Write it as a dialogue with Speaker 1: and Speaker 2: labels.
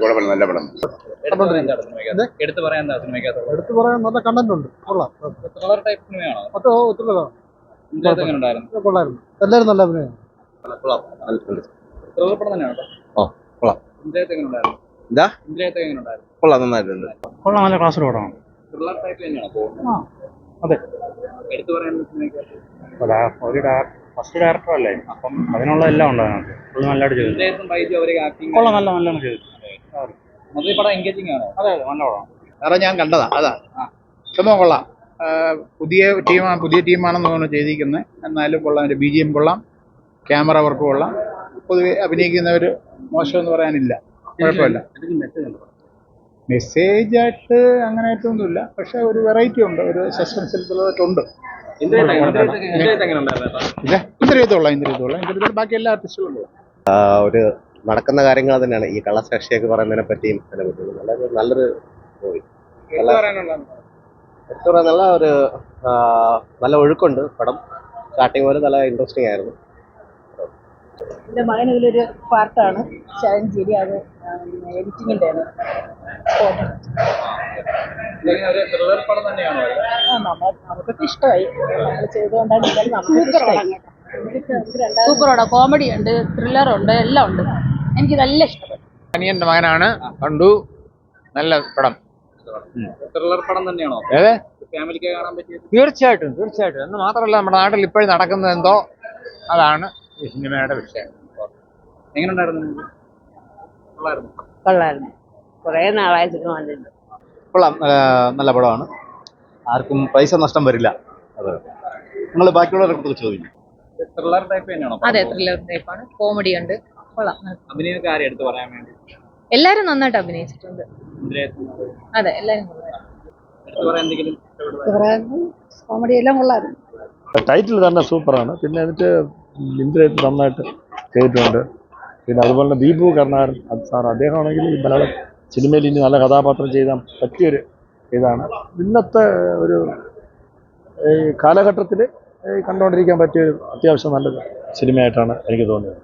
Speaker 1: കുഴപ്പമില്ല, നല്ല പടം.
Speaker 2: എടുത്തു പറയാൻ എന്താ സിനിമയ്ക്കകത്ത്?
Speaker 3: എടുത്തു പറയാൻ നല്ല കണ്ടന്റ് ഉണ്ട്. കൊള്ളാം.
Speaker 2: ത്രില്ലർ ടൈപ്പ് സിനിമയാണോ?
Speaker 3: കൊള്ളായിരുന്നു. എല്ലാവരും നല്ല അഭിനയം.
Speaker 2: ത്രില്ലർ പടം തന്നെയാണോ?
Speaker 1: കൊള്ളാം.
Speaker 2: ഇന്ദ്രിയത്തെ എങ്ങനെ ഉണ്ടായിരുന്നു?
Speaker 1: എന്താ?
Speaker 2: ഇന്ദ്രിയത്തെ എങ്ങനെ ഉണ്ടായിരുന്നു?
Speaker 1: കൊള്ളാം, നന്നായിട്ടുണ്ട്.
Speaker 3: കൊള്ളാം, നല്ല ക്ലാസ് പടമാണ്.
Speaker 2: ത്രില്ലർ ടൈപ്പ് തന്നെയാണോ പോകുന്നത്?
Speaker 3: അതെ.
Speaker 2: എടുത്തു പറയാൻ സിനിമയ്ക്കകത്ത്
Speaker 3: ഒരു ഫസ്റ്റ് ഡയറക്ടർ അല്ലേ, അപ്പം അതിനുള്ള എല്ലാം ഉണ്ട് അതിനകത്ത്. നല്ലതായിട്ട് ചെയ്തു.
Speaker 2: ഇന്ദ്രിയത്തും ബൈജു അവരെ ആക്ടിങ്
Speaker 3: കൊള്ളാം, നല്ലോണം ചെയ്തു.
Speaker 2: മൊത്തം പടം എൻഗേജിങ് ആണോ?
Speaker 3: അതെ അതെ, നല്ല പടമാണ്.
Speaker 4: കാരണം ഞാൻ കണ്ടതാ, അതാ സംഭവം കൊള്ളാം. പുതിയ ടീമാണെന്ന് തോന്നുന്നു ചെയ്തിരിക്കുന്നത്. എന്നാലും കൊള്ളാം. അതിൻ്റെ BGM കൊള്ളാം, ക്യാമറ വർക്ക് കൊള്ളാം. പൊതുവെ അഭിനയിക്കുന്നവർ മോശമെന്ന് പറയാനില്ല, കുഴപ്പമില്ല. മെസ്സേജായിട്ട് അങ്ങനെയായിട്ടൊന്നുമില്ല, പക്ഷെ ഒരു വെറൈറ്റി ഉണ്ട്, ഒരു സസ്പെൻസ് ഉണ്ട്. ഇന്ദ്രിയത്തുള്ള ബാക്കി എല്ലാ ആർട്ടിസ്റ്റുകളും കൊള്ളാം.
Speaker 1: ഒരു നടക്കുന്ന കാര്യങ്ങൾ തന്നെയാണ് ഈ കള്ളസാക്ഷിയൊക്കെ പറയുന്നതിനെ പറ്റിയും അതിനെ പറ്റിയും നല്ലൊരു മൂവി. എടുത്തു പറയാൻ നല്ല ഒരു നല്ല ഒഴുക്കുണ്ട് പടം. സ്റ്റാർട്ടിങ് പോലെ നല്ല ഇൻട്രസ്റ്റിംഗ് ആയിരുന്നു.
Speaker 5: എൻ്റെ മകൻ ഇതിലൊരു പാർട്ടാണ്. ശരി, അത് എഡിറ്റിങ്ങിൻ്റെ
Speaker 2: ത്രില്ലർ പടം തന്നെയാണോ?
Speaker 5: നമുക്കൊക്കെ ഇഷ്ടമായി. നമ്മൾ ചെയ്തുകൊണ്ടാണ് എന്തായാലും നമുക്ക് ഇഷ്ടമായി. സൂപ്പറോടാ. കോമഡി ഉണ്ട്, ത്രില്ലർ ഉണ്ട്, എല്ലാം ഉണ്ട്. എനിക്ക് നല്ല ഇഷ്ടപ്പെട്ടു.
Speaker 4: അനിയൻ്റെ മകനാണ്, കണ്ടു. നല്ല പടം.
Speaker 2: ത്രില്ലർ പടം തന്നെയാണോ?
Speaker 4: ഏത്
Speaker 2: ഫാമിലിക്ക് കാണാൻ പറ്റിയത്?
Speaker 4: തീർച്ചയായിട്ടും. എന്ന് മാത്രമല്ല, നമ്മുടെ നാട്ടിൽ ഇപ്പോഴും നടക്കുന്നത് എന്തോ അതാണ് ഈ സിനിമയുടെ വിഷയം.
Speaker 2: എങ്ങനെയുണ്ടായിരുന്നു?
Speaker 5: കൊള്ളായിരുന്നു. കുറേ നാളായി സിനിമ കണ്ടിട്ടുണ്ട്.
Speaker 6: കൊള്ളാം, നല്ല പടമാണ്. ആർക്കും പൈസ നഷ്ടം വരില്ല. അതെ, നിങ്ങൾ ബാക്കിയുള്ളവരെ കുറിച്ച് ചോദിക്കും.
Speaker 2: ത്രില്ലർ ടൈപ്പ് തന്നെയാണോ?
Speaker 7: അതെ, ത്രില്ലർ ടൈപ്പാണ്. കോമഡി ഉണ്ട്. കൊള്ളാം.
Speaker 2: അഭിനയൊക്കെ ആരും എടുത്ത് പറയാൻ വേണ്ടി?
Speaker 7: എല്ലാരും നന്നായിട്ട് അഭിനയിച്ചിട്ടുണ്ട്. അതെ, എല്ലാരും
Speaker 5: കോമഡി എല്ലാം കൊള്ളായിരുന്നു.
Speaker 3: ടൈറ്റിൽ തന്നെ സൂപ്പറാണ്. പിന്നെ എന്നിട്ട് ഇന്ദ്രിയത്ത് നന്നായിട്ട് ചെയ്തിട്ടുണ്ട്. പിന്നെ അതുപോലെ തന്നെ ദീപു കരുണാകരൻ സാർ, അദ്ദേഹമാണെങ്കിൽ ഈ മലയാള സിനിമയിൽ ഇനി നല്ല കഥാപാത്രം ചെയ്യാൻ പറ്റിയൊരു ഇതാണ്. ഇന്നത്തെ ഒരു ഈ കാലഘട്ടത്തിൽ കണ്ടുകൊണ്ടിരിക്കാൻ പറ്റിയൊരു അത്യാവശ്യം നല്ലൊരു സിനിമയായിട്ടാണ് എനിക്ക് തോന്നിയത്.